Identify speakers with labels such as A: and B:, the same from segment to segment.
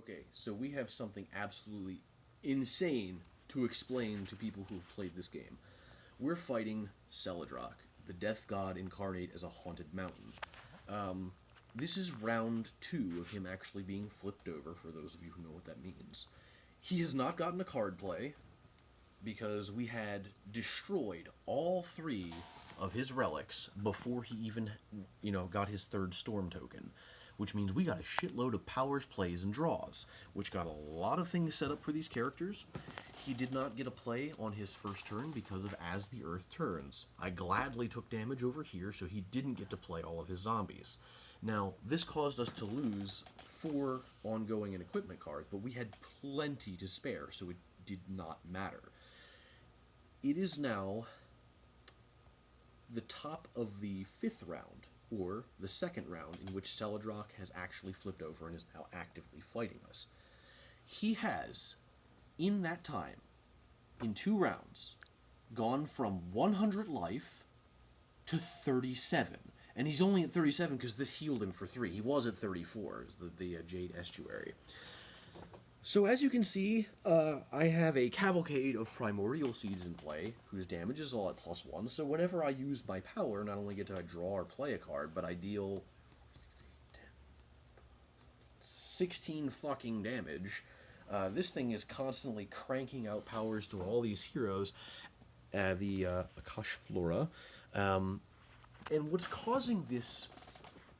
A: Okay, so we have something absolutely insane to explain to people who've played this game. We're fighting Celadrock, the death god incarnate as a haunted mountain. This is round 2 of him actually being flipped over, for those of you who know what that means. He has not gotten a card play, because we had destroyed all 3 of his relics before he even, got his 3rd storm token. Which means we got a shitload of powers, plays, and draws, which got a lot of things set up for these characters. He did not get a play on his first turn because of As the Earth Turns. I gladly took damage over here, so he didn't get to play all of his zombies. Now, this caused us to lose 4 ongoing and equipment cards, but we had plenty to spare, so it did not matter. It is now the top of the 5th round, or the 2nd round, in which Celadrock has actually flipped over and is now actively fighting us. He has, in that time, in 2 rounds, gone from 100 life to 37. And he's only at 37 because this healed him for 3. He was at 34, as the Jade Estuary. So as you can see, I have a cavalcade of Primordial Seeds in play, whose damage is all at +1, so whenever I use my power, not only get to draw or play a card, but I deal 16 fucking damage. This thing is constantly cranking out powers to all these heroes, the Akash Flora, and what's causing this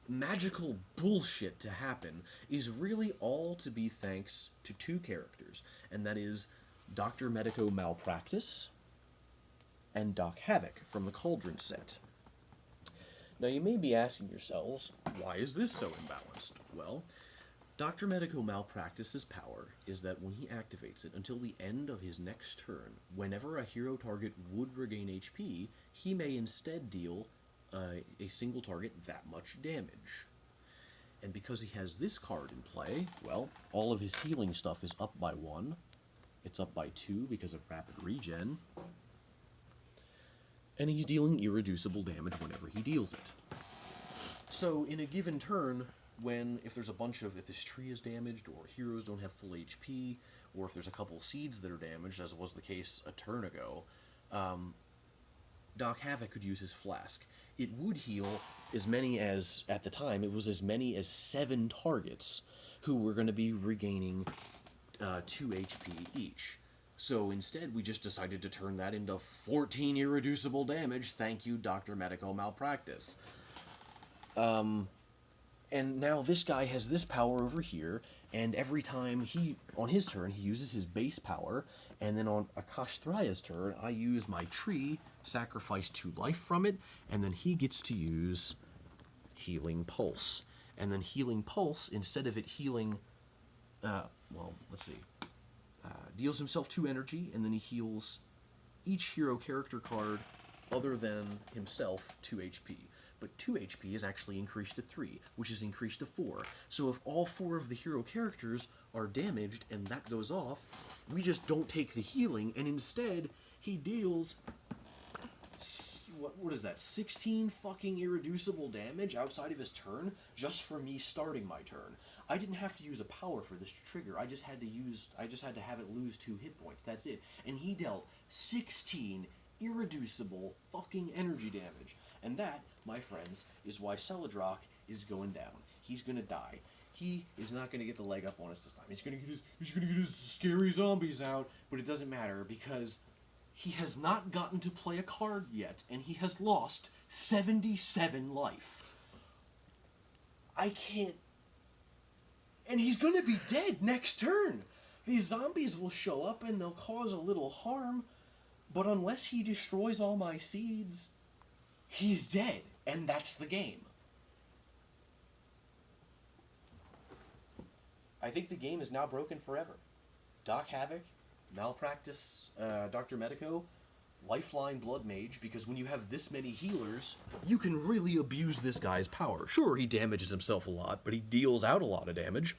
A: magical bullshit to happen is really all to be thanks to 2 characters, and that is Dr. Medico Malpractice and Doc Havoc from the Cauldron set. Now you may be asking yourselves, why is this so imbalanced? Well, Dr. Medico Malpractice's power is that when he activates it, until the end of his next turn, whenever a hero target would regain HP, he may instead deal a single target that much damage. And because he has this card in play, well, all of his healing stuff is up by 1. It's up by 2 because of rapid regen. And he's dealing irreducible damage whenever he deals it. So in a given turn, if this tree is damaged, or heroes don't have full HP, or if there's a couple seeds that are damaged, as was the case a turn ago, Doc Havoc could use his flask. It would heal as many as, at the time, it was as many as 7 targets who were going to be regaining 2 HP each. So instead, we just decided to turn that into 14 irreducible damage. Thank you, Dr. Medico Malpractice. And now this guy has this power over here, and every time on his turn, he uses his base power, and then on Akash Thraya's turn, I use my tree, sacrifice 2 life from it, and then he gets to use Healing Pulse. And then Healing Pulse, instead of it healing, deals himself 2 energy, and then he heals each hero character card other than himself 2 HP. But 2 HP is actually increased to 3, which is increased to 4. So if all 4 of the hero characters are damaged and that goes off, we just don't take the healing, and instead he deals, what is that, 16 fucking irreducible damage outside of his turn, just for me starting my turn. I didn't have to use a power for this to trigger. I just had to have it lose 2 hit points. That's it. And he dealt 16 irreducible fucking energy damage. And that, my friends, is why Celadrock is going down. He's gonna die. He is not gonna get the leg up on us this time. He's gonna get his scary zombies out, but it doesn't matter because he has not gotten to play a card yet, and he has lost 77 life. I can't. And he's gonna be dead next turn. These zombies will show up and they'll cause a little harm, but unless he destroys all my seeds, he's dead, and that's the game. I think the game is now broken forever. Doc Havoc, Malpractice, Dr. Medico, Lifeline Blood Mage, because when you have this many healers, you can really abuse this guy's power. Sure, he damages himself a lot, but he deals out a lot of damage.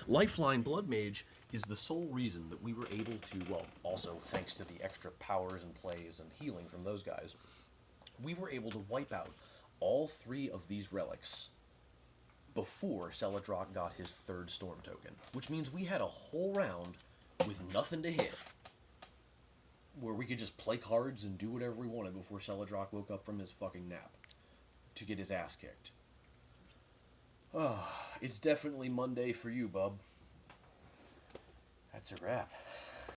A: Lifeline Blood Mage is the sole reason that we were able to, well, also thanks to the extra powers and plays and healing from those guys, we were able to wipe out all 3 of these relics before Celadrock got his third storm token, which means we had a whole round with nothing to hit, where we could just play cards and do whatever we wanted before Celadrock woke up from his fucking nap to get his ass kicked. Oh, it's definitely Monday for you, bub. That's a wrap.